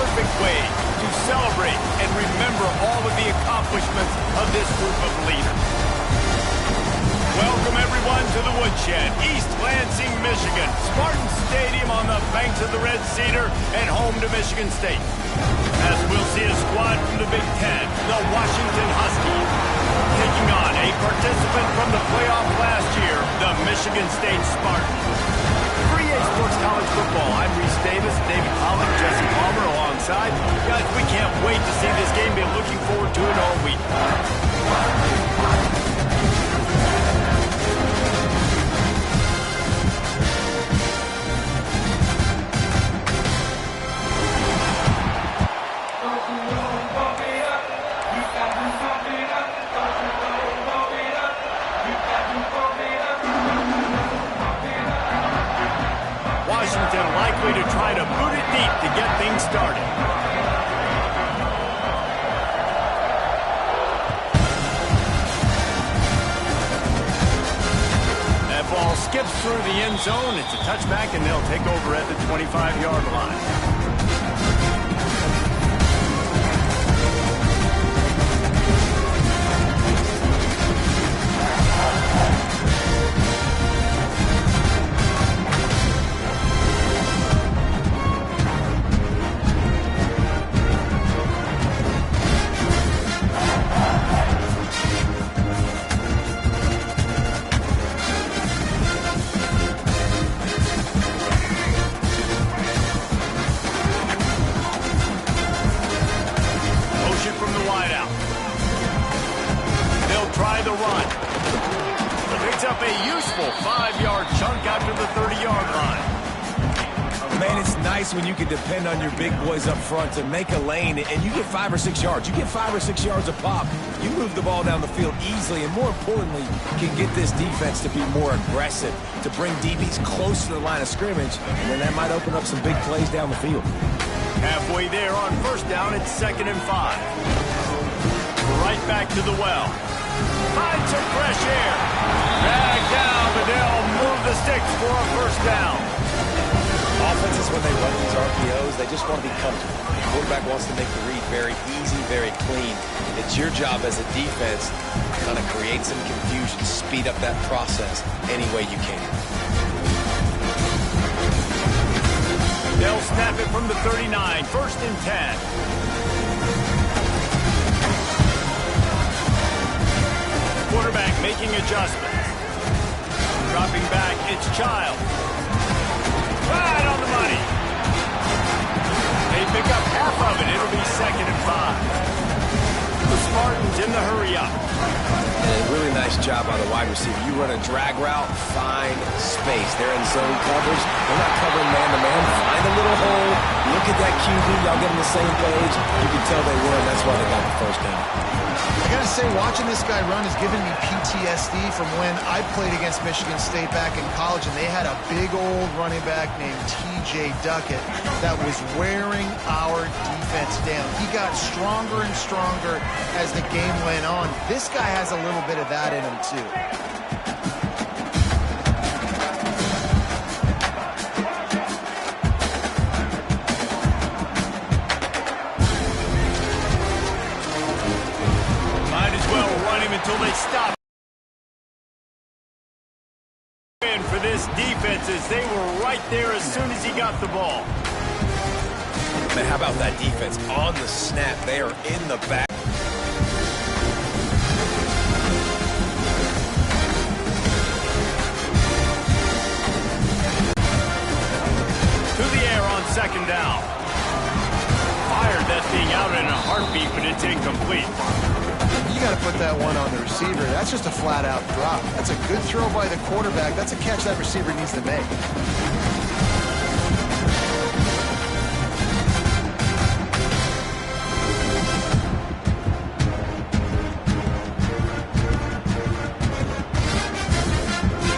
perfect way to celebrate and remember all of the accomplishments of this group of leaders. Welcome, everyone, to the Woodshed, East Lansing, Michigan. Spartan Stadium on the banks of the Red Cedar and home to Michigan State. As we'll see a squad from the Big Ten, the Washington Huskies, taking on a participant from the playoff last year, the Michigan State Spartans. 3A Sports College Football. I'm Reese Davis, David Pollock, Jesse Palmer alongside. Guys, we can't wait to see this game. Been looking forward to it all week. Washington likely to try to boot it deep to get things started. That ball skips through the end zone. It's a touchback, and they'll take over at the 25-yard line. Try the run. Picks up a useful 5-yard chunk after the 30-yard line. Man, it's nice when you can depend on your big boys up front to make a lane, and you get 5 or 6 yards. You get 5 or 6 yards a pop. You move the ball down the field easily, and more importantly, can get this defense to be more aggressive, to bring DBs close to the line of scrimmage, and then that might open up some big plays down the field. Halfway there on first down, it's 2nd and 5. Right back to the well. Find some fresh air. Drag down, but they'll move the sticks for a first down. Offenses, when they run these RPOs, they just want to be comfortable. The quarterback wants to make the read very easy, very clean. It's your job as a defense to kind of create some confusion, speed up that process any way you can. They'll snap it from the 39, 1st and 10. Quarterback making adjustments. Dropping back, it's Child. Right on the money. They pick up half of it. It'll be 2nd and 5. The Spartans in the hurry up. And a really nice job by the wide receiver. You run a drag route, find space. They're in zone coverage. They're not covering man-to-man. Find a little hole. Look at that QB. Y'all get on the same page. You can tell they win. That's why they got the first down. I gotta say, watching this guy run has given me PTSD from when I played against Michigan State back in college, and they had a big old running back named T.J. Duckett that was wearing our defense down. He got stronger and stronger as the game went on. This guy has a little bit of that in him, too. Until they stop. And for this defense, as they were right there as soon as he got the ball. Man, how about that defense on the snap? They are in the back. To the air on 2nd down. Fired that thing out in a heartbeat, but it's incomplete. You got to put that one on the receiver. That's just a flat-out drop. That's a good throw by the quarterback. That's a catch that receiver needs to make.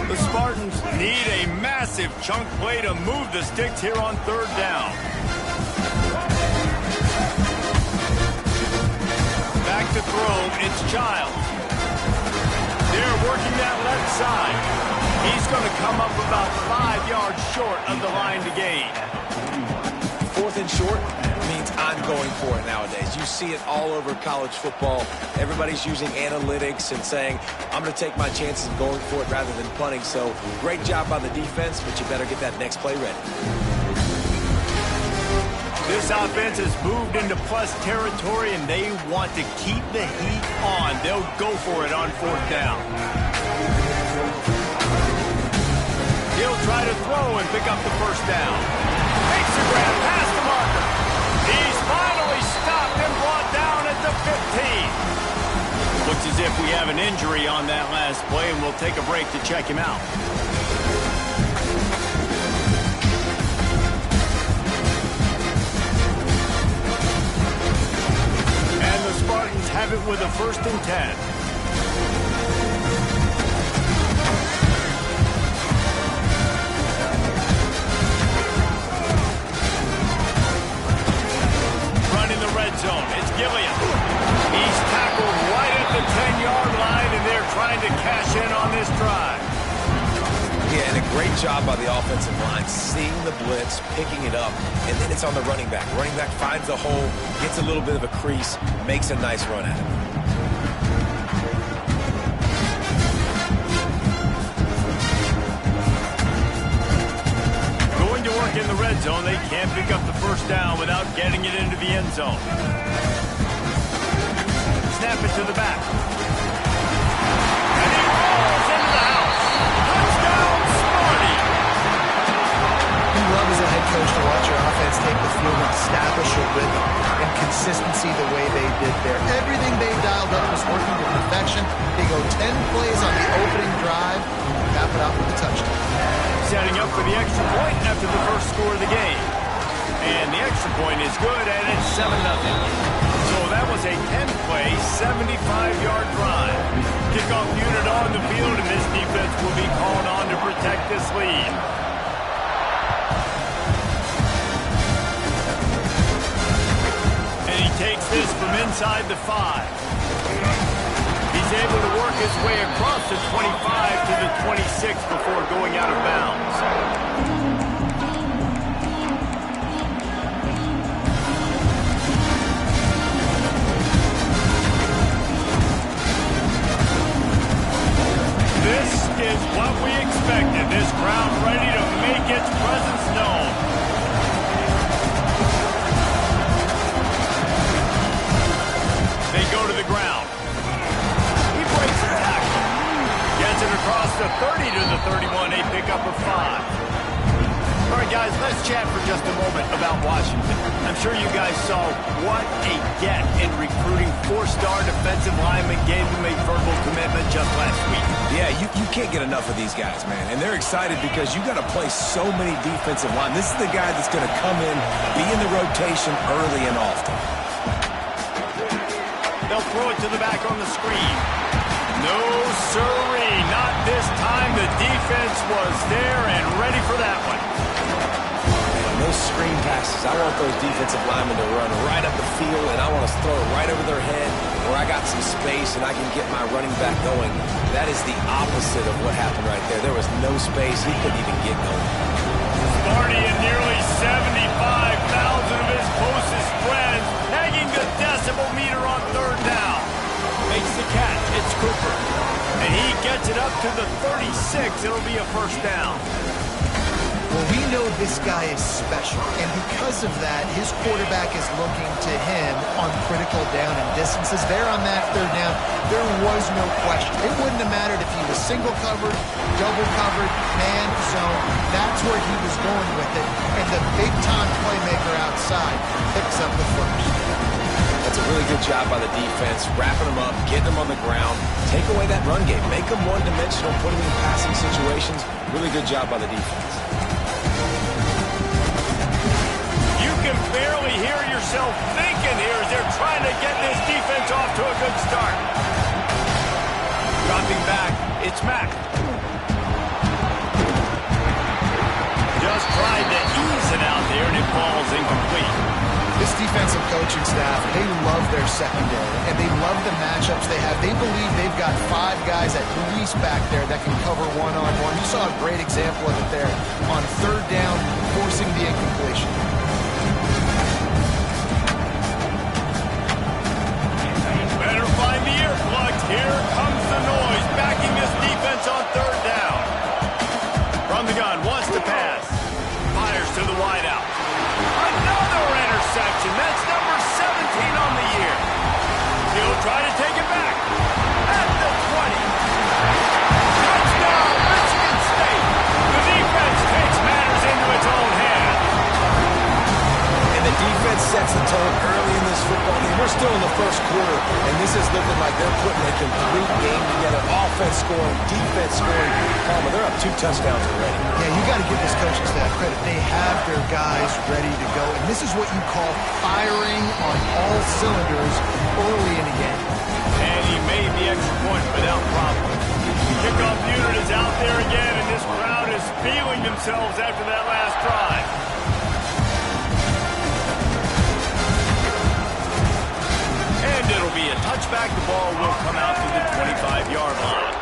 The Spartans need a massive chunk play to move the sticks here on 3rd down. Back to throw, it's Child. They're working that left side. He's going to come up about 5 yards short of the line to gain. 4th and short means I'm going for it nowadays. You see it all over college football. Everybody's using analytics and saying, I'm going to take my chances of going for it rather than punting. So great job by the defense, but you better get that next play ready. This offense has moved into plus territory, and they want to keep the heat on. They'll go for it on 4th down. He'll try to throw and pick up the 1st down. Makes the grab past the marker. He's finally stopped and brought down at the 15. Looks as if we have an injury on that last play, and we'll take a break to check him out. Spartans have it with a 1st and 10. Run in the red zone. It's Gilliam. He's tackled right at the 10-yard line, and they're trying to cash in on this drive. Yeah, and a great job by the offensive line, seeing the blitz, picking it up, and then it's on the running back. Running back finds a hole, gets a little bit of a crease, makes a nice run at it. Going to work in the red zone, they can't pick up the 1st down without getting it into the end zone. Snap it to the back. And he rolls into the house. Touchdown, Sparty! You love as a head coach to watch your offense take the field and establish a rhythm and consistency the way they did there. Everything they dialed up was working to perfection. They go 10 plays on the opening drive, cap it off with a touchdown. Setting up for the extra point after the 1st score of the game. And the extra point is good, and it's 7-0. So that was a 10-play, 75-yard drive. Kickoff unit on the field, and this defense will be called on to protect this lead. And he takes this from inside the 5. He's able to work his way across the 25 to the 26 before going out of bounds. This is what we expected. This crowd ready to make its presence known. They go to the ground. He breaks the tackle. Gets it across the 30 to the 31. They pick up a 5. All right, guys, let's chat for just a moment about Washington. I'm sure you guys saw what a get in recruiting. 4-star defensive lineman gave them a verbal commitment just last week. Yeah, you can't get enough of these guys, man. And they're excited because you got to play so many defensive line. This is the guy that's going to come in, be in the rotation early and often. They'll throw it to the back on the screen. No, sirree, not this time. The defense was there and ready for that one. Those screen passes, I want those defensive linemen to run right up the field, and I want to throw it right over their head where I got some space and I can get my running back going. That is the opposite of what happened right there. There was no space. He couldn't even get going. Sparty and nearly 75,000 of his closest friends pegging the decibel meter on 3rd down. Makes the catch. It's Cooper. And he gets it up to the 36. It'll be a 1st down. Well, we know this guy is special, and because of that, his quarterback is looking to him on critical down and distances. There on that 3rd down, there was no question. It wouldn't have mattered if he was single covered, double covered, man, zone. That's where he was going with it, and the big-time playmaker outside picks up the 1st. That's a really good job by the defense, wrapping them up, getting them on the ground, take away that run game, make them one-dimensional, put them in passing situations. Really good job by the defense. You can barely hear yourself thinking here as they're trying to get this defense off to a good start. Dropping back, it's Mack. Just tried to ease it out there, and it falls incomplete. This defensive coaching staff, they love their secondary, and they love the matchups they have. They believe they've got 5 guys at least back there that can cover one-on-one. You saw a great example of it there on 3rd down, forcing the incompletion. told early in this football game, we're still in the first quarter, and this is looking like they're putting a complete game together. Offense scoring, defense scoring. Palmer, they're up 2 touchdowns already. Yeah, you got to give this coaching staff credit. They have their guys ready to go, and this is what you call firing on all cylinders early in the game. And he made the extra point without problem. The kickoff unit is out there again, and this crowd is feeling themselves after that last drive. And it'll be a touchback. The ball will come out to the 25-yard line.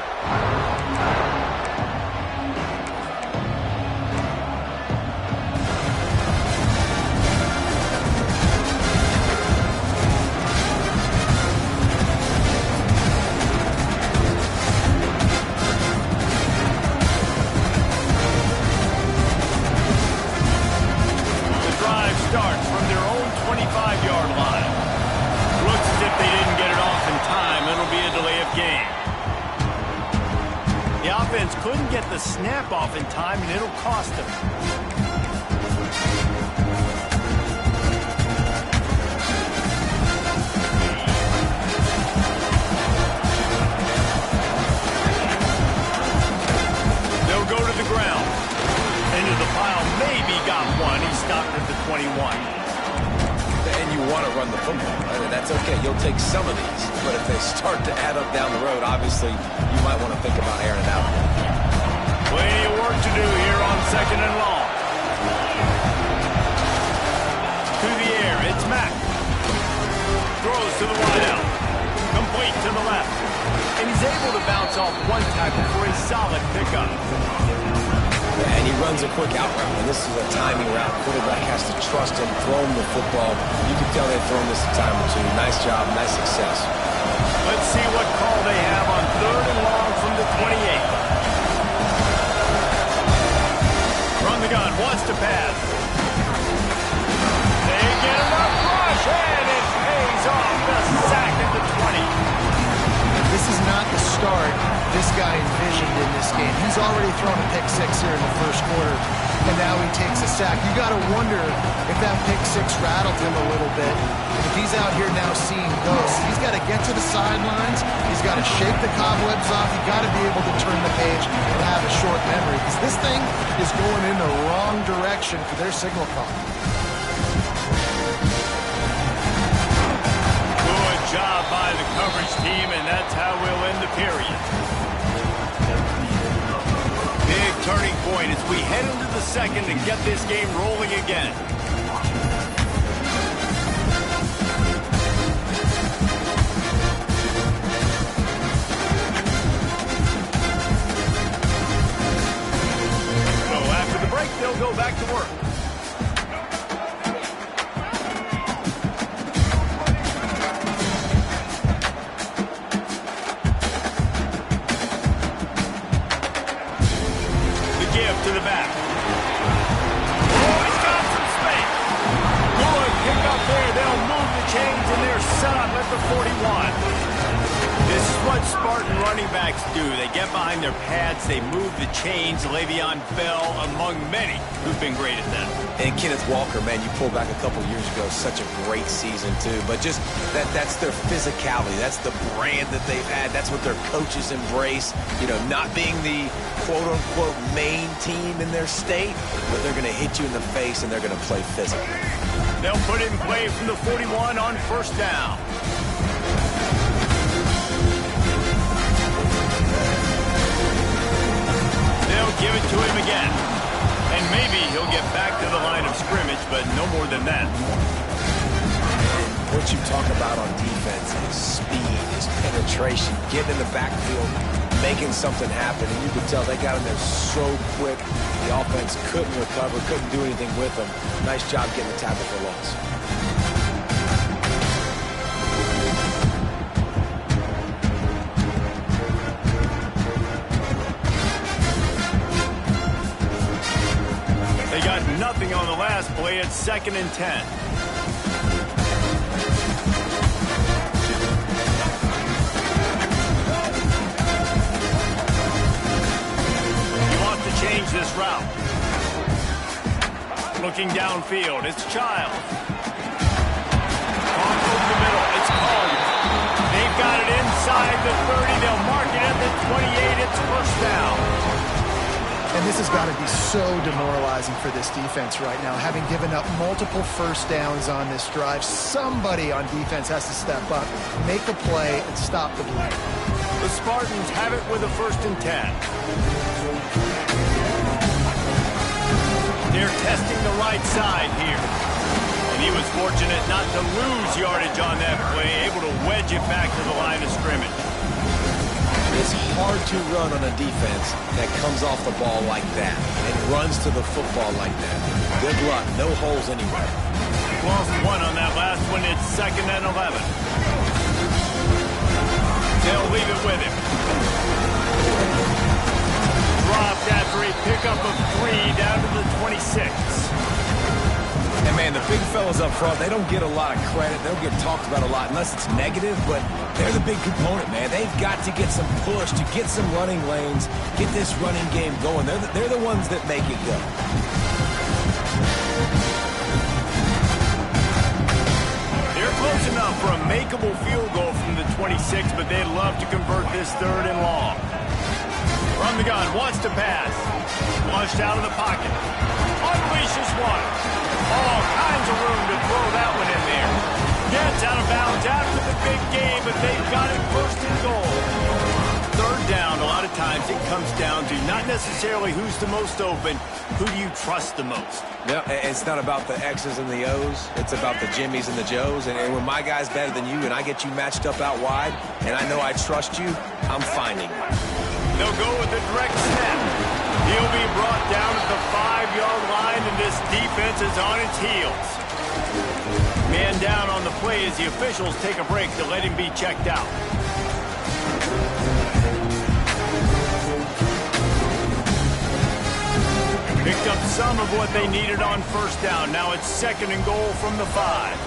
The drive starts from their own 25-yard line. Looks as if they didn't get it off in time. It'll be a delay of game. The offense couldn't get the snap off in time, and it'll cost them. They'll go to the ground. Into the pile. Maybe got one. He stopped at the 21. And you want to run the football, right? And that's okay. You'll take some of these. But if they start to add up down the road, obviously, you might want to think about airing it out. Plenty of work to do here on 2nd and long. To the air, it's Mack. Throws to the wideout. Complete to the left. And he's able to bounce off one tackle for a solid pickup. And he runs a quick out route, and this is a timing route. Quarterback has to trust him, throw him the football. You can tell they've thrown this a time or two. Nice job, nice success. Let's see what call they have on 3rd and long from the 28. Run the gun, wants to pass. They get enough rush, and it pays off. The sack at the 20. This is not the start this guy envisioned in this game. He's already thrown a pick 6 here in the first quarter, and now he takes a sack. You got to wonder if that pick 6 rattled him a little bit. If he's out here now seeing ghosts, he's got to get to the sidelines. He's got to shake the cobwebs off. He's got to be able to turn the page and have a short memory, because this thing is going in the wrong direction for their signal call. Good job by the coverage team, and that's how we'll end the period. Big turning point as we head into the 2nd and get this game rolling again. So after the break, they'll go back to work. To the back. Oh, he's got some space. Good pick up there. They'll move the chains, and they're set up at the 41. This is what Spartan running backs do. They get behind their pads, they move the chains. Le'Veon Bell among many who've been great at that. And Kenneth Walker, man, you pulled back a couple years ago, such a great season too. But just that's their physicality. That's the brand that they've had. That's what their coaches embrace. You know, not being the quote-unquote main team in their state, but they're going to hit you in the face and they're going to play physical. They'll put in play from the 41 on 1st down. They'll give it to him again. And maybe he'll get back to the line of scrimmage, but no more than that. What you talk about on defense is speed, is penetration, getting in the backfield, making something happen. And you could tell they got in there so quick. The offense couldn't recover, couldn't do anything with them. Nice job getting the tackle for loss. They got nothing on the last play at 2nd and 10. Change this route. Looking downfield, it's Child. And this has got to be so demoralizing for this defense right now, having given up multiple first downs on this drive. Somebody on defense has to step up, make a play, and stop the bleed. The Spartans have it with a 1st and 10. They're testing the right side here. And he was fortunate not to lose yardage on that play, able to wedge it back to the line of scrimmage. It's hard to run on a defense that comes off the ball like that and runs to the football like that. Good luck. No holes anywhere. Lost one on that last one. It's 2nd and 11. They'll leave it with him. Dropped after a pickup of 3 down to the 26. And, man, the big fellas up front, they don't get a lot of credit. They don't get talked about a lot unless it's negative, but they're the big component, man. They've got to get some push, to get some running lanes, get this running game going. They're the ones that make it go. They're close enough for a makeable field goal from the 26, but they'd love to convert this 3rd and long. From the gun, wants to pass. Launched out of the pocket. Unleashes one. All kinds of room to throw that one in there. Gets out of bounds after the big game, but they've got it 1st and goal. 3rd down, a lot of times it comes down to not necessarily who's the most open, who do you trust the most? Yeah, it's not about the X's and the O's. It's about the Jimmies and the Joes. And when my guy's better than you and I get you matched up out wide, and I know I trust you, I'm finding you. They'll go with a direct snap. He'll be brought down at the 5-yard line, and this defense is on its heels. Man down on the play as the officials take a break to let him be checked out. Picked up some of what they needed on 1st down. Now it's 2nd and goal from the 5.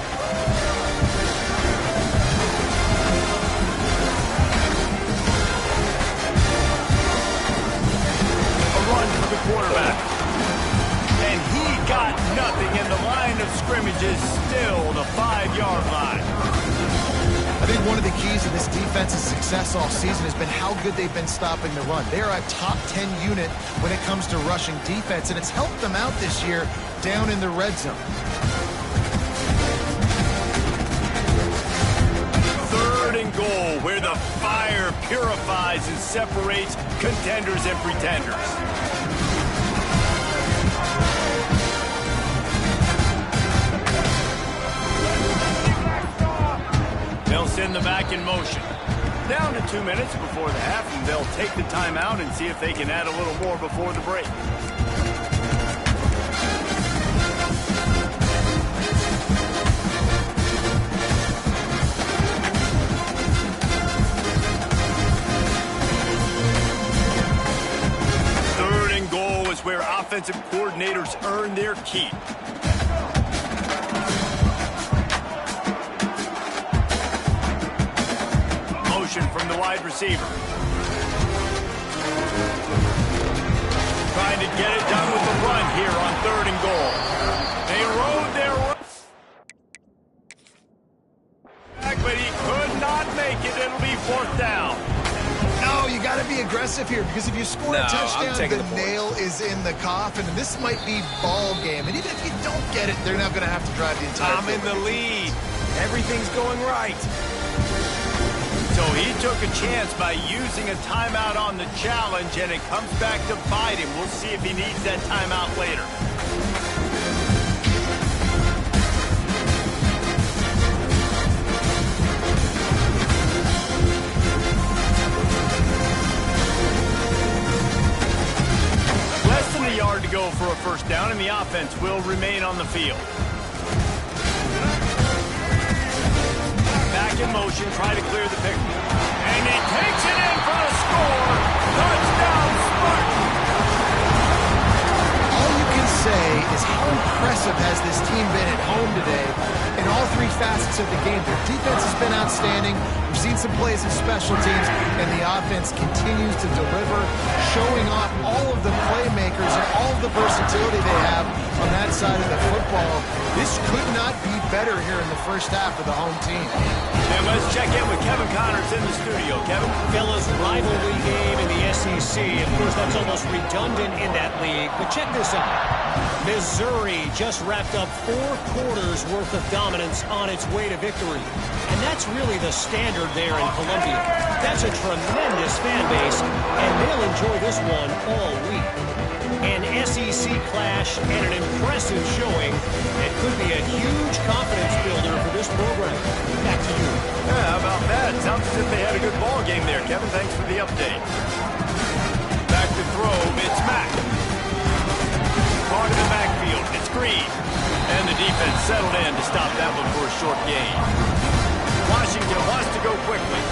Run for the quarterback. And he got nothing, and the line of scrimmage is still the 5-yard line. I think one of the keys to this defense's success all season has been how good they've been stopping the run. They are a top 10 unit when it comes to rushing defense, and it's helped them out this year down in the red zone. 3rd and goal, where the fire purifies and separates contenders and pretenders. They'll send the back in motion. Down to 2 minutes before the half, and they'll take the timeout and see if they can add a little more before the break. Where offensive coordinators earn their keep. Motion from the wide receiver. Trying to get it done with the run here on 3rd and goal. They rode their run back, but he could not make it. It'll be 4th down. No, you got to be aggressive here because if you score a touchdown, the nail is in the coffin, and this might be ball game. And even if you don't get it, they're not going to have to drive the entire I'm in the lead. Everything's going right. So he took a chance by using a timeout on the challenge, and it comes back to bite him. We'll see if he needs that timeout later. To go for a 1st down, and the offense will remain on the field. Back in motion, try to clear the pick. And he takes it in for the score. Touchdown, Spartan! All you can say is how impressive has this team been at home today in all 3 facets of the game. Their defense has been outstanding. We've seen some plays in special teams, and the offense continues to deliver, showing off all of the playmakers and all of the versatility they have on that side of the football. This could not be better here in the first half for the home team. And let's check in with Kevin Connors in the studio. Kevin? Fellas, rivalry game in the SEC. Of course, that's almost redundant in that league. But check this out. Missouri just wrapped up 4 quarters worth of dominance on its way to victory. And that's really the standard there in Columbia. That's a tremendous fan base, and they'll enjoy this one all week. An SEC clash and an impressive showing that could be a huge confidence builder for this program. Back to you. Yeah, how about that? Sounds as if they had a good ball game there, Kevin. Thanks for the update. Back to throw, it's Mack. Part of the backfield, it's Green. And the defense settled in to stop that one for a short gain. Washington wants to go quickly.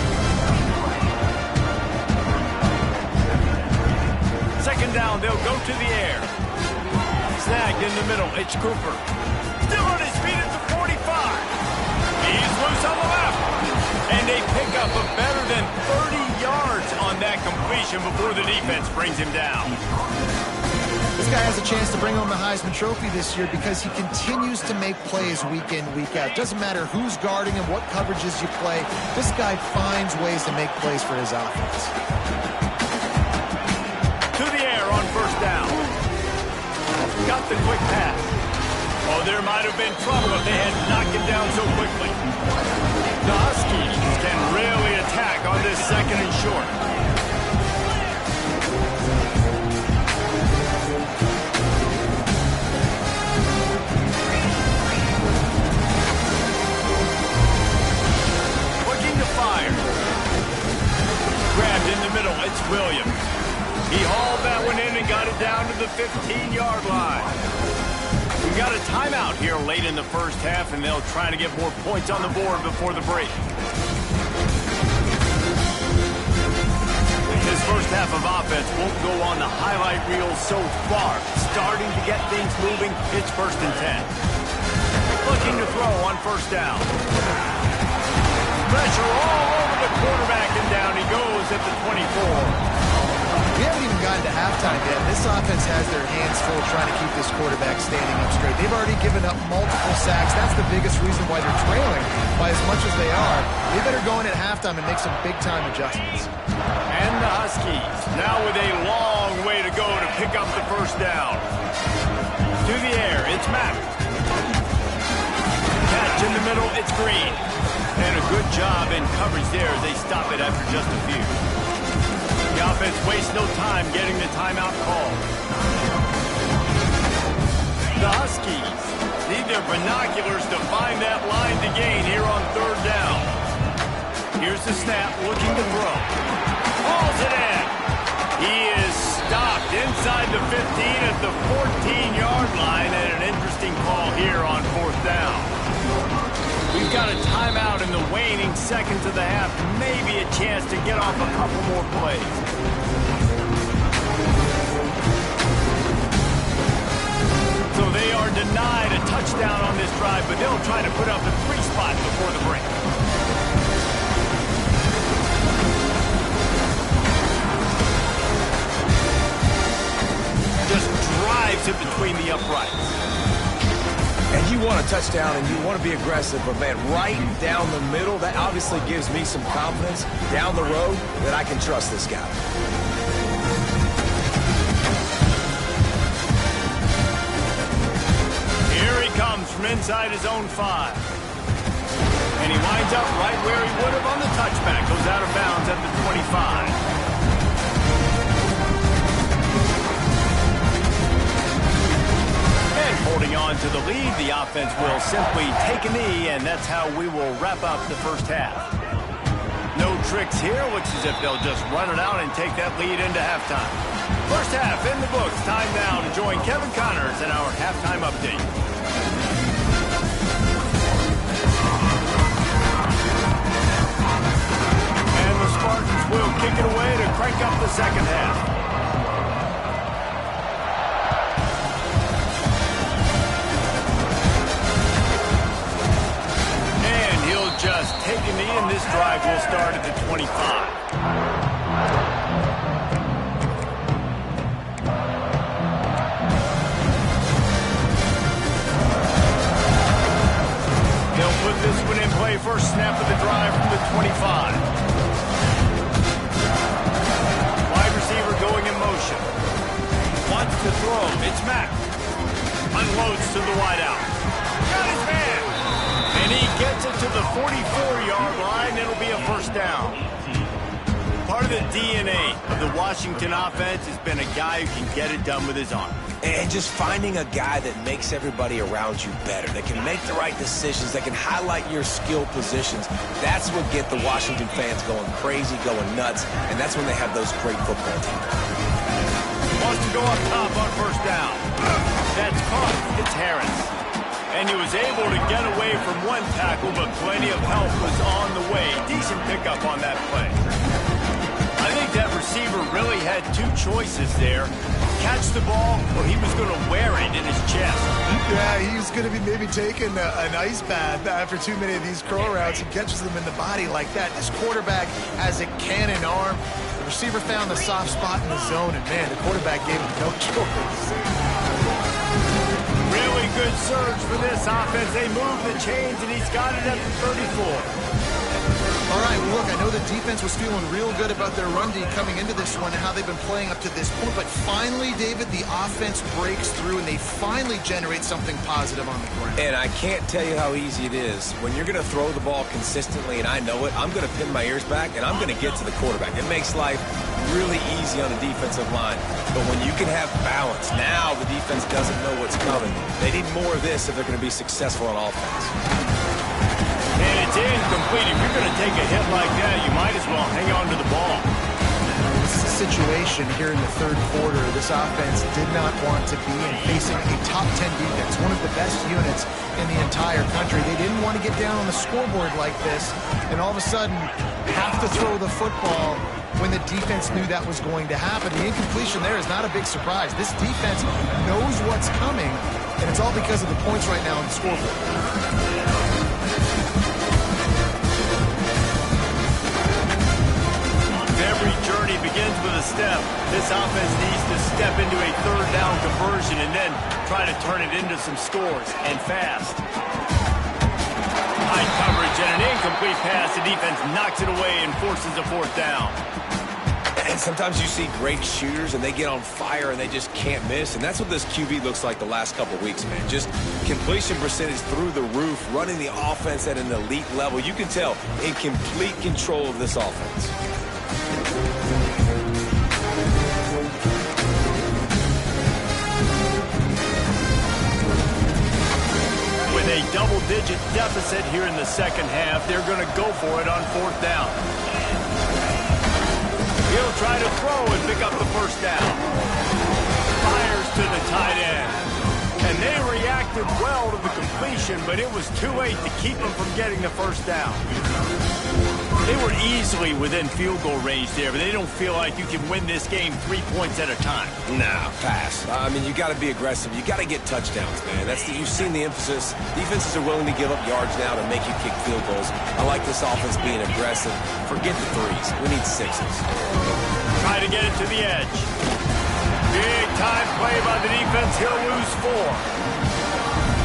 Second down, they'll go to the air. Snagged in the middle, it's Cooper. Still on his feet at the 45. He's loose on the left. And they pick up a better than 30 yards on that completion before the defense brings him down. This guy has a chance to bring home the Heisman Trophy this year because he continues to make plays week in, week out. Doesn't matter who's guarding him, what coverages you play. This guy finds ways to make plays for his offense. To the air on first down. Got the quick pass. Oh, there might have been trouble if they had knocked him down so quickly. The Huskies can really attack on this second and short. Looking to fire. Grabbed in the middle, it's Williams. He hauled that one in and got it down to the 15-yard line. We've got a timeout here late in the first half, and they'll try to get more points on the board before the break. This first half of offense won't go on the highlight reel so far. Starting to get things moving, it's 1st and 10. Looking to throw on first down. Pressure all over the quarterback, and down he goes at the 24. We haven't even gotten to halftime yet. This offense has their hands full trying to keep this quarterback standing up straight. They've already given up multiple sacks. That's the biggest reason why they're trailing by as much as they are. They better go in at halftime and make some big-time adjustments. And the Huskies now with a long way to go to pick up the first down. To the air, it's Mack. Catch in the middle, it's Green. And a good job in coverage there as they stop it after just a few. The offense wastes no time getting the timeout call. The Huskies need their binoculars to find that line to gain here on third down. Here's the snap, looking to throw. Hauls it in. He is stopped inside the 15 at the 14-yard line, and an interesting call here on fourth down. We've got a timeout in the waning seconds of the half. Maybe a chance to get off a couple more plays. So they are denied a touchdown on this drive, but they'll try to put up a 3 spot before the break. Just drives it between the uprights. And you want a touchdown and you want to be aggressive, but man, right down the middle, that obviously gives me some confidence down the road that I can trust this guy. Here he comes from inside his own 5. And he winds up right where he would have on the touchback. Goes out of bounds at the 25. Holding on to the lead, the offense will simply take a knee, and that's how we will wrap up the first half. No tricks here. Looks as if they'll just run it out and take that lead into halftime. First half in the books. Time now to join Kevin Connors in our halftime update. And the Spartans will kick it away to crank up the second half. Just take a knee in this this drive will start at the 25. They'll put this one in play. First snap of the drive from the 25. Wide receiver going in motion. Wants to throw. It's Mack. Unloads to the wideout. Got his man. And he gets it to the 44-yard line. It'll be a first down. Part of the DNA of the Washington offense has been a guy who can get it done with his arm. And just finding a guy that makes everybody around you better, that can make the right decisions, that can highlight your skill positions. That's what get the Washington fans going crazy, going nuts, and that's when they have those great football teams. Wants to go up top on first down. That's caught. It's Harris. And he was able to get away from one tackle, but plenty of help was on the way. Decent pickup on that play. I think that receiver really had two choices there. Catch the ball, or he was going to wear it in his chest. Yeah, he's going to be maybe taking an ice bath after too many of these curl routes. He catches them in the body like that. This quarterback has a cannon arm. The receiver found the soft spot in the zone, and man, the quarterback gave him no choice. Really good surge for this offense. They move the chains, and he's got it at the 34. All right, well, look, I know the defense was feeling real good about their run D coming into this one and how they've been playing up to this point, but finally, David, the offense breaks through and they finally generate something positive on the ground. And I can't tell you how easy it is. When you're going to throw the ball consistently, and I know it, I'm going to pin my ears back, and I'm going to get to the quarterback. It makes life really easy on the defensive line. But when you can have balance, now the defense doesn't know what's coming. They need more of this if they're going to be successful on offense. And it's incomplete. If you're going to take a hit like that, you might as well hang on to the ball. This is a situation here in the third quarter. This offense did not want to be in, facing a top 10 defense, one of the best units in the entire country. They didn't want to get down on the scoreboard like this, and all of a sudden have to throw the football when the defense knew that was going to happen. The incompletion there is not a big surprise. This defense knows what's coming, and it's all because of the points right now on the scoreboard. Every journey begins with a step. This offense needs to step into a third down conversion and then try to turn it into some scores, and fast. High coverage and an incomplete pass. The defense knocks it away and forces a fourth down. And sometimes you see great shooters and they get on fire and they just can't miss. And that's what this QB looks like the last couple of weeks, man. Just completion percentage through the roof, running the offense at an elite level. You can tell in complete control of this offense. With a double-digit deficit here in the second half, they're going to go for it on fourth down. He'll try to throw and pick up the first down. Fires to the tight end. And they reacted well to the completion, but it was too late to keep them from getting the first down. They were easily within field goal range there, but they don't feel like you can win this game 3 points at a time. Nah, pass. I mean, you got to be aggressive. You got to get touchdowns, man. You've seen the emphasis. Defenses are willing to give up yards now to make you kick field goals. I like this offense being aggressive. Forget the threes. We need sixes. Try to get it to the edge. Big time play by the defense. He'll lose 4.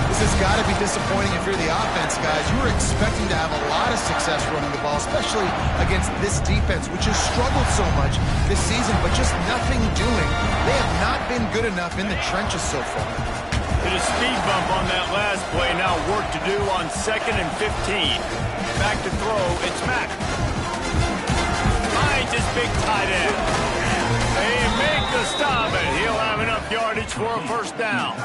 This has got to be disappointing if you're the offense, guys. You were expecting to have a lot of success running the ball, especially against this defense, which has struggled so much this season, but just nothing doing. They have not been good enough in the trenches so far. Hit a speed bump on that last play. Now work to do on 2nd and 15. Back to throw. It's Mack. Finds his big tight end. They make the stop, and he'll have enough yardage for a first down.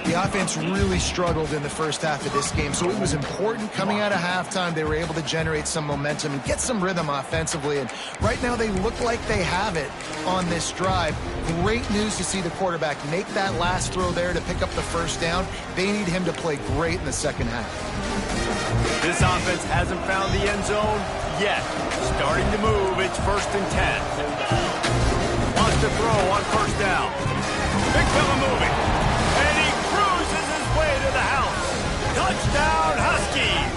The offense really struggled in the first half of this game, so it was important coming out of halftime. They were able to generate some momentum and get some rhythm offensively, and right now they look like they have it on this drive. Great news to see the quarterback make that last throw there to pick up the first down. They need him to play great in the second half. This offense hasn't found the end zone yet. Starting to move. It's 1st and 10. Wants to throw on first down. Big fella moving. And he cruises his way to the house. Touchdown, Huskies.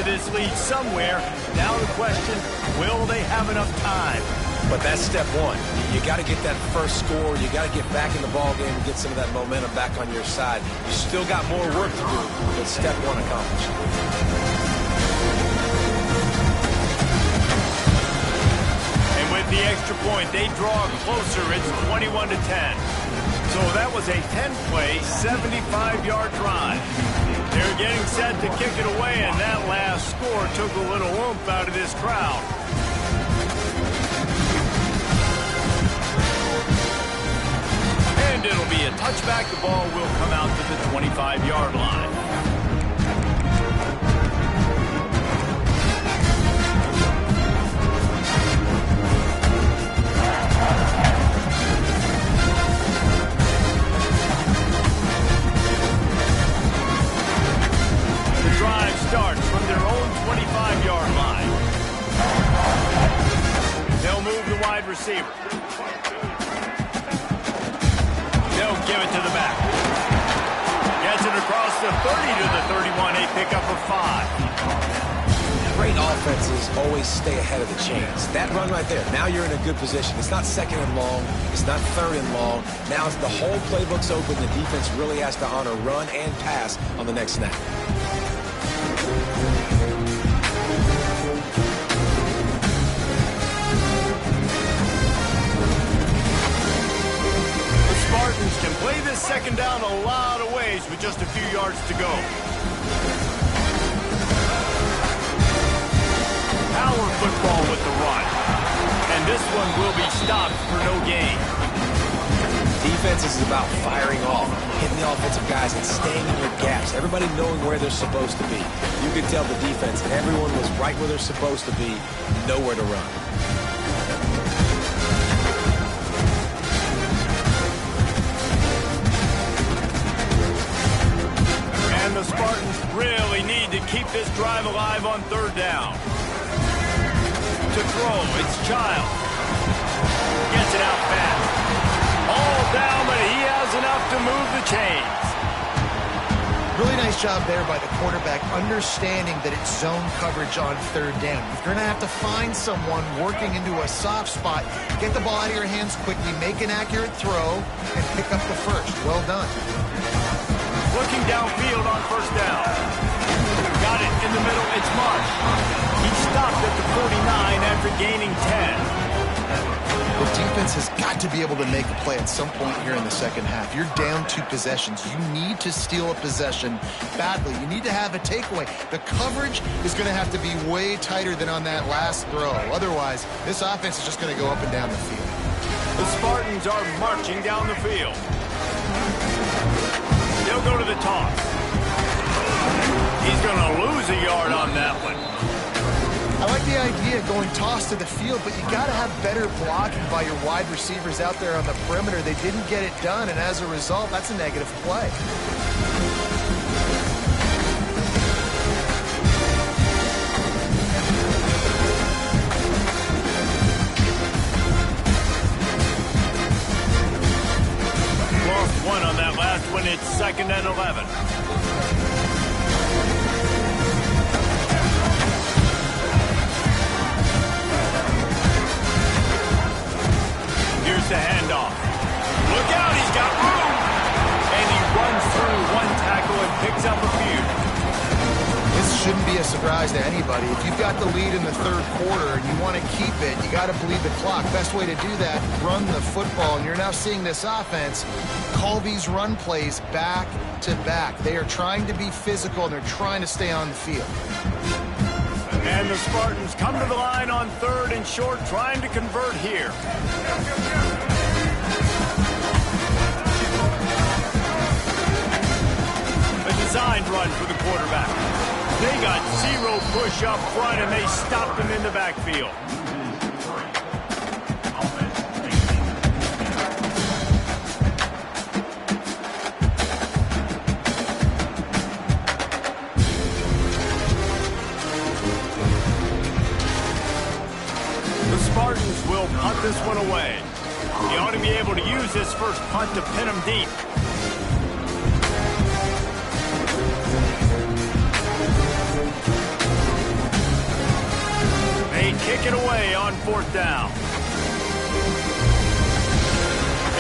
into this lead somewhere. Now the question, will they have enough time? But that's step one. You got to get that first score. You got to get back in the ball game and get some of that momentum back on your side. You still got more work to do, but step one accomplished. And with the extra point, they draw closer. It's 21-10. So that was a 10-play, 75-yard drive. They're getting set to kick it away, and that last score took a little oomph out of this crowd. And it'll be a touchback. The ball will come out to the 25-yard line. The drive starts from their own 25-yard line. They'll move the wide receiver. They'll give it to the back. Gets it across the 30 to the 31, a pickup of 5. Great offenses always stay ahead of the chains. That run right there, now you're in a good position. It's not second and long. It's not third and long. Now the whole playbook's open. The defense really has to honor run and pass on the next snap. Spartans can play this second down a lot of ways with just a few yards to go. Power football with the run. And this one will be stopped for no gain. Defense is about firing off, hitting the offensive guys and staying in your gaps. Everybody knowing where they're supposed to be. You could tell the defense, everyone was right where they're supposed to be, nowhere to run. And the Spartans really need to keep this drive alive on third down. To throw, it's Child. Gets it out fast. All down, but he has enough to move the chains. Really nice job there by the quarterback, understanding that it's zone coverage on third down. If you're going to have to find someone working into a soft spot, get the ball out of your hands quickly, make an accurate throw, and pick up the first. Well done. Looking downfield on first down. Got it in the middle. It's Marsh. He stopped at the 49 after gaining 10. The defense has got to be able to make a play at some point here in the second half. You're down 2 possessions. You need to steal a possession badly. You need to have a takeaway. The coverage is going to have to be way tighter than on that last throw. Otherwise, this offense is just going to go up and down the field. The Spartans are marching down the field. They'll go to the toss. He's going to lose a yard on that one. I like the idea of going toss to the field, but you got to have better blocking by your wide receivers out there on the perimeter. They didn't get it done, and as a result, that's a negative play. Lost one on that last one. It's 2nd and 11. Here's the handoff. Look out, he's got room! And he runs through one tackle and picks up a few. This shouldn't be a surprise to anybody. If you've got the lead in the third quarter and you want to keep it, you got to bleed the clock. Best way to do that, run the football. And you're now seeing this offense call these run plays back to back. They are trying to be physical, and they're trying to stay on the field. And the Spartans come to the line on 3rd and short, trying to convert here. A designed run for the quarterback. They got 0 push up front, and they stopped him in the backfield. Spartans will punt this one away. He ought to be able to use this first punt to pin him deep. down.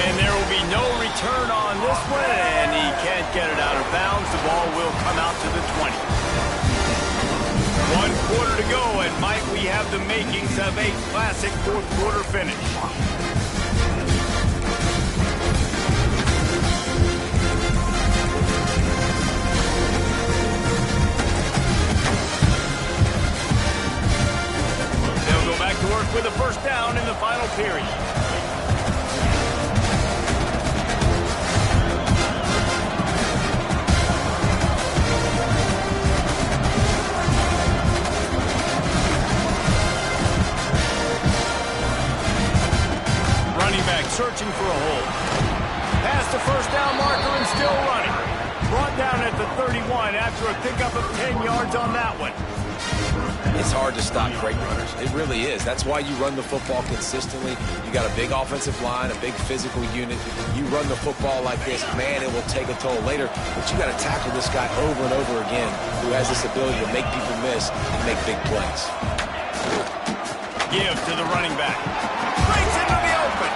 And there will be no return on this one, and he can't get it out of bounds. The ball will come out to the 20. 1 quarter to go, and might we have the makings of a classic fourth quarter finish. They'll go back to work with a first down in the final period. Searching for a hole. Past the first down marker and still running. Brought down at the 31 after a pickup of 10 yards on that one. It's hard to stop great runners. It really is. That's why you run the football consistently. You got a big offensive line, a big physical unit. You run the football like this, man, it will take a toll later. But you got to tackle this guy over and over again who has this ability to make people miss and make big plays. Give to the running back. Breaks into the open.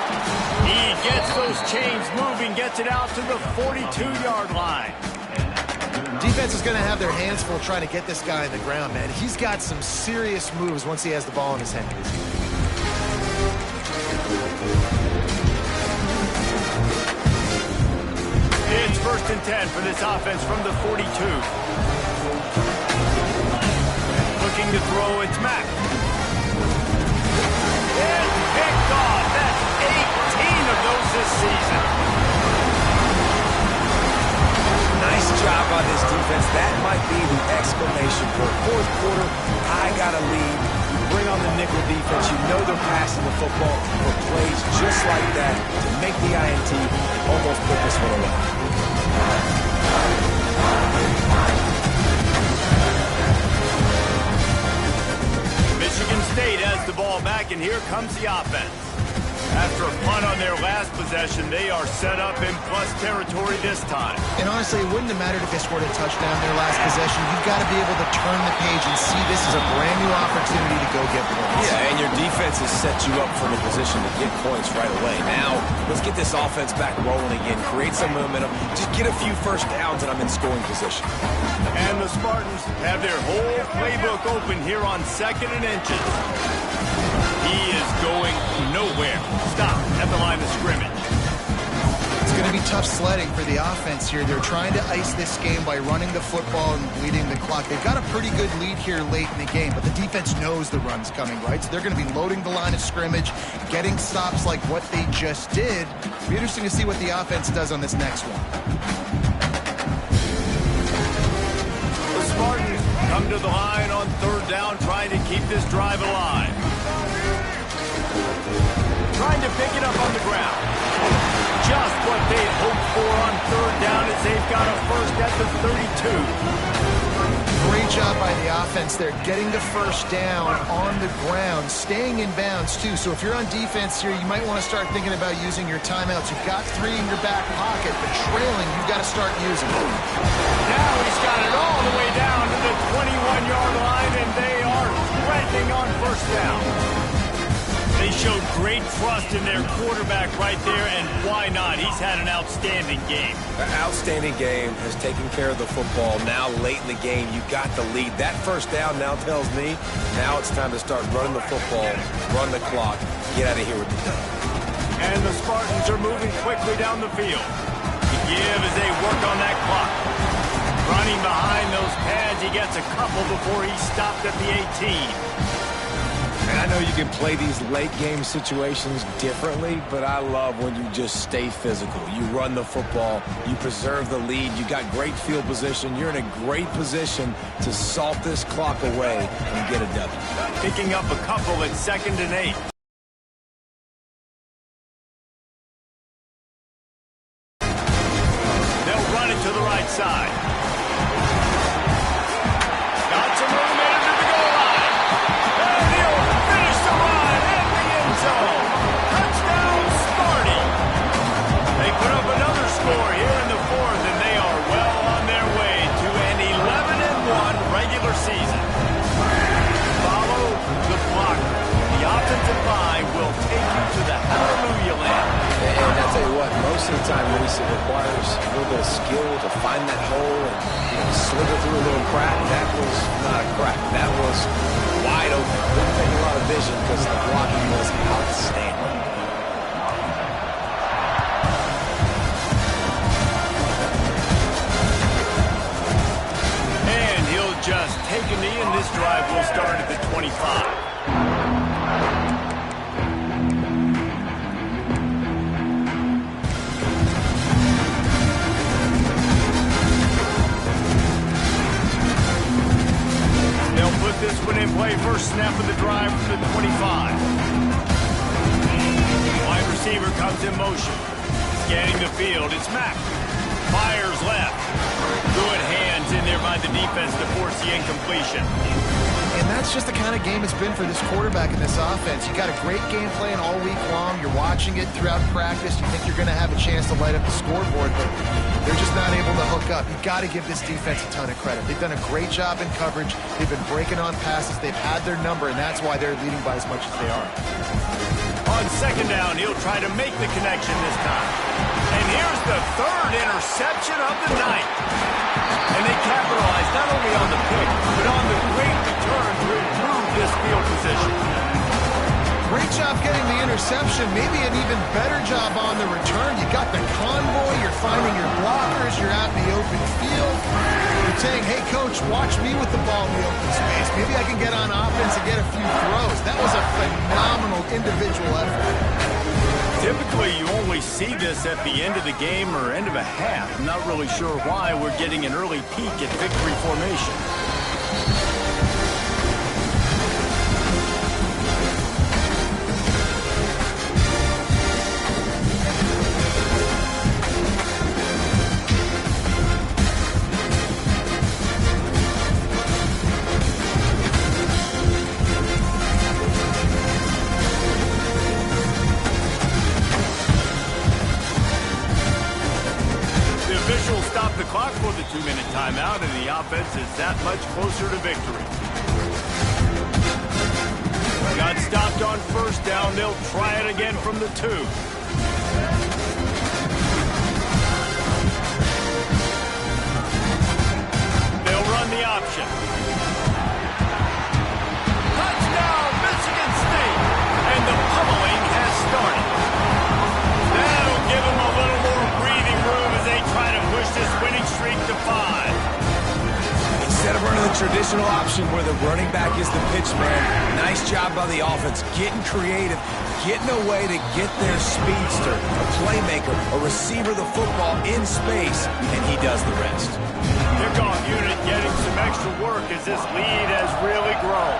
He gets those chains moving, gets it out to the 42-yard line. Defense is going to have their hands full trying to get this guy on the ground, man. He's got some serious moves once he has the ball in his hand. It's 1st and 10 for this offense from the 42. Looking to throw, it's Mack. And picked off. That's 18 of those this season. Nice job by this defense. That might be the exclamation point. Fourth quarter, I got a lead. You bring on the nickel defense. You know they're passing the football for plays just like that to make the INT and almost put this one away. Michigan State has the ball back, and here comes the offense. After a punt on their last possession, they are set up in plus territory this time. And honestly, it wouldn't have mattered if they scored a touchdown their last possession. You've got to be able to turn the page and see this is a brand new opportunity to go get points. Yeah, and your defense has set you up for the position to get points right away. Now, let's get this offense back rolling again, create some momentum, just get a few first downs, and I'm in scoring position. And the Spartans have their whole playbook open here on 2nd and inches. He is going nowhere. Stop at the line of scrimmage. It's going to be tough sledding for the offense here. They're trying to ice this game by running the football and bleeding the clock. They've got a pretty good lead here late in the game, but the defense knows the run's coming, right? So they're going to be loading the line of scrimmage, getting stops like what they just did. It'll be interesting to see what the offense does on this next one. The Spartans come to the line on 3rd down, trying to keep this drive alive. Trying to pick it up on the ground. Just what they'd hoped for on 3rd down as they've got a first at the 32. Great job by the offense there, getting the first down on the ground, staying in bounds too. So if you're on defense here, you might want to start thinking about using your timeouts. You've got 3 in your back pocket, but trailing, you've got to start using them. Now he's got it all the way down to the 21-yard line, and they are threatening on first down. They showed great trust in their quarterback right there, and why not? He's had an outstanding game. An outstanding game, has taken care of the football. Now, late in the game, you got the lead. That first down now tells me now it's time to start running the football, run the clock, get out of here with the done. And the Spartans are moving quickly down the field. To give as they work on that clock. Running behind those pads, he gets a couple before he's stopped at the 18. And I know you can play these late game situations differently, but I love when you just stay physical. You run the football, you preserve the lead, you got great field position, you're in a great position to salt this clock away and get a W. Picking up a couple at 2nd and 8. They'll run it to the right side. Got some room into the goal line. And he'll finish the run in the end zone. Touchdown, Sparty. They put up another score here in the 4th, and they are well on their way to an 11-1 regular season. Follow the blocker. The offensive find that hole and slither through a little crack. That was not a crack. That was wide open. Didn't take a lot of vision because the blocking was outstanding. And he'll just take a knee, and this drive will start at the 25. This one in play, first snap of the drive from the 25. Wide receiver comes in motion. Scanning the field, it's Mack. Fires left. Good hands in there by the defense to force the incompletion. And that's just the kind of game it's been for this quarterback in this offense. You got a great game plan all week long. You're watching it throughout practice. You think you're going to have a chance to light up the scoreboard, but they're just not able to hook up. You got to give this defense a ton of credit. They've done a great job in coverage. They've been breaking on passes. They've had their number, and that's why they're leading by as much as they are. On second down, he'll try to make the connection this time. And here's the third interception of the night. And they capitalize not only on the pick, but on the great return to improve this field position. Great job getting the interception, maybe an even better job on the return. You got the convoy, you're finding your blockers, you're out in the open field. You're saying, hey, coach, watch me with the ball in the open space. Maybe I can get on offense and get a few throws. That was a phenomenal individual effort. Typically, you only see this at the end of the game or end of a half. I'm not really sure why we're getting an early peek at victory formation. Stop the clock for the 2-minute timeout, and the offense is that much closer to victory. Got stopped on first down. They'll try it again from the 2. They'll run the option. Touchdown, Michigan State! And the pummeling has started. That'll give them a little more breathing room as they try to push this winning streak to 5. Instead of running the traditional option where the running back is the pitch man, nice job by the offense, getting creative, getting a way to get their speedster, a playmaker, a receiver the football in space, and he does the rest. Kickoff unit getting some extra work as this lead has really grown.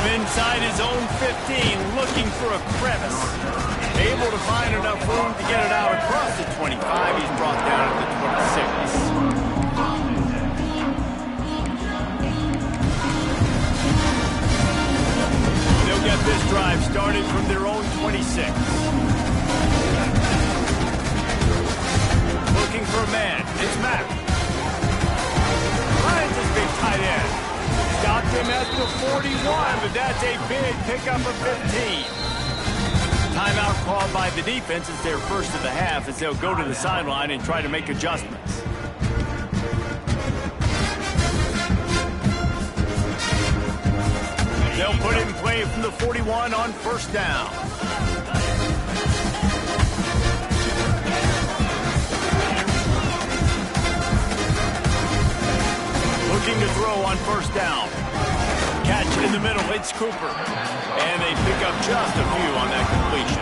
Inside his own 15, looking for a crevice. Able to find enough room to get it out across the 25. He's brought down at the 26. They'll get this drive started from their own 26. Looking for a man. It's Mack. Finds his big tight end. Stopped him at the 41, but that's a big pickup of 15. Timeout called by the defense is their first of the half as they'll go to the sideline and try to make adjustments. They'll put it in play from the 41 on first down. Looking to throw on first down. Catch it in the middle, it's Cooper. And they pick up just a few on that completion.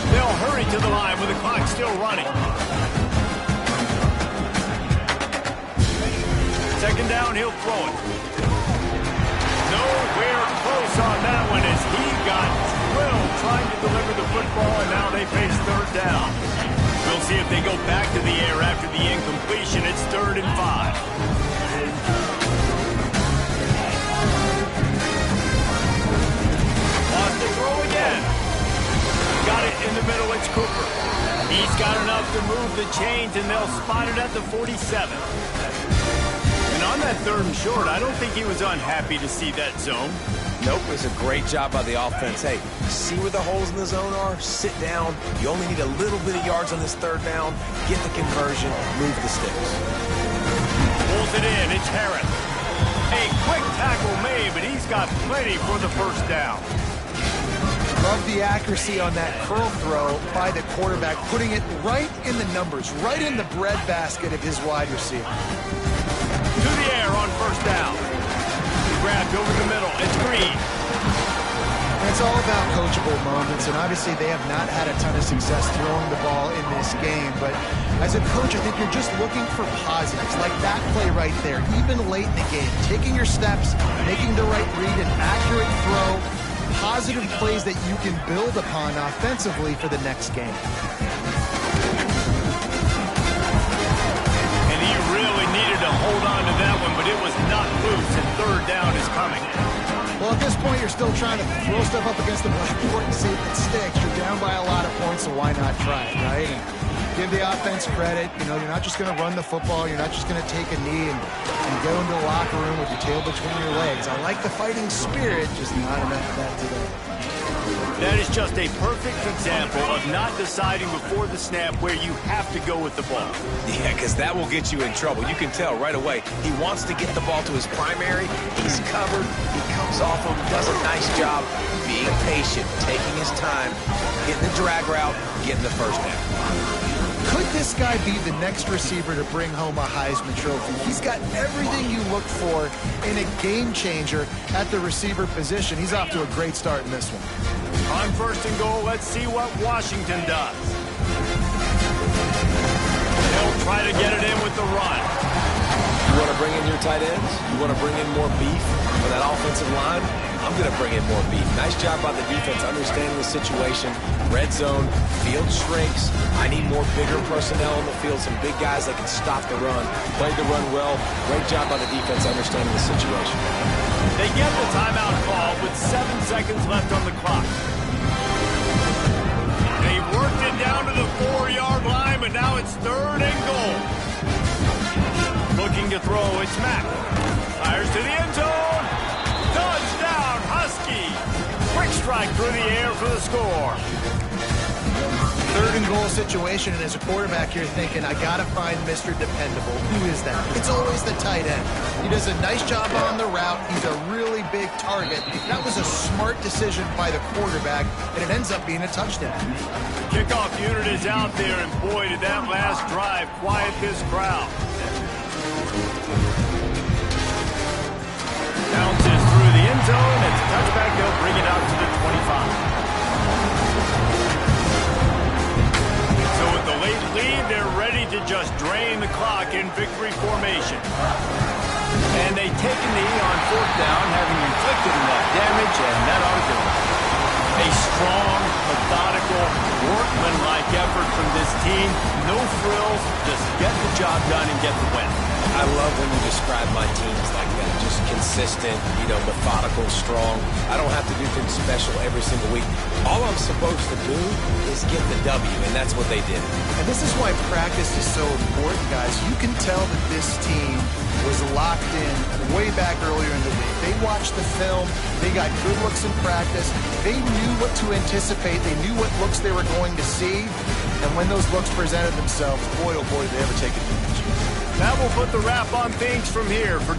They'll hurry to the line with the clock still running. Second down, he'll throw it. Nowhere close on that one as he got drilled trying to deliver the football, and now they face third down. We'll see if they go back to the air after the incompletion. It's 3rd and 5. To throw again. Got it in the middle, it's Cooper. He's got enough to move the chains, and they'll spot it at the 47. And on that 3rd and short, I don't think he was unhappy to see that zone. Nope, it was a great job by the offense. Hey, see where the holes in the zone are? Sit down. You only need a little bit of yards on this third down. Get the conversion, move the sticks. Pulls it in, it's Harris. A quick tackle made, but he's got plenty for the first down. Love the accuracy on that curl throw by the quarterback, putting it right in the numbers, right in the breadbasket of his wide receiver. To the air on first down. Grabbed over the middle. It's Green. It's all about coachable moments, and obviously they have not had a ton of success throwing the ball in this game. But as a coach, I think you're just looking for positives, like that play right there, even late in the game. Taking your steps, making the right read, an accurate throw, positive plays that you can build upon offensively for the next game. And he really needed to hold on to that one, but it was not loose, and third down is coming. Well, at this point, you're still trying to throw stuff up against the board and see if it sticks. You're down by a lot of points, so why not try it, right? And give the offense credit. You know, you're not just going to run the football. You're not just going to take a knee and go into the locker room with your tail between your legs. I like the fighting spirit, just not enough of that today. That is just a perfect example of not deciding before the snap where you have to go with the ball. Yeah, because that will get you in trouble. You can tell right away. He wants to get the ball to his primary. He's covered. He comes off him, does a nice job being patient, taking his time, getting the drag route, getting the first down. Could this guy be the next receiver to bring home a Heisman Trophy? He's got everything you look for in a game changer at the receiver position. He's off to a great start in this one. On first and goal, let's see what Washington does. They'll try to get it in with the run. You want to bring in your tight ends? You want to bring in more beef for that offensive line? I'm going to bring in more beef. Nice job by the defense understanding the situation. Red zone, field shrinks. I need more bigger personnel on the field, some big guys that can stop the run. Played the run well. Great job by the defense understanding the situation. They get the timeout call with 7 seconds left on the clock. They've worked it down to the 4-yard line, but now it's third and goal. Looking to throw, it's Mack. Fires to the end zone. Touchdown, Husky. Quick strike through the air for the score. Third and goal situation, and as a quarterback, you're thinking, I got to find Mr. Dependable. Who is that? It's always the tight end. He does a nice job on the route. He's a really big target. That was a smart decision by the quarterback, and it ends up being a touchdown. Kickoff unit is out there, and boy, did that last drive quiet this crowd. Bounces through the end zone. It's a touchback. They'll bring it out to the 25. So with the late lead, they're ready to just drain the clock in victory formation. And they take a knee on fourth down, having inflicted enough damage, and that ought to do it. A strong, methodical, workmanlike effort from this team. No frills, just get the job done and get the win. I love when you describe my teams like that. Just consistent, methodical, strong. I don't have to do things special every single week. All I'm supposed to do is get the W, and that's what they did. And this is why practice is so important, guys. You can tell that this team was locked in way back earlier in the week. They watched the film. They got good looks in practice. They knew what to anticipate. They knew what looks they were going to see. And when those looks presented themselves, boy, oh boy, did they ever take advantage. That will put the wrap on things from here. For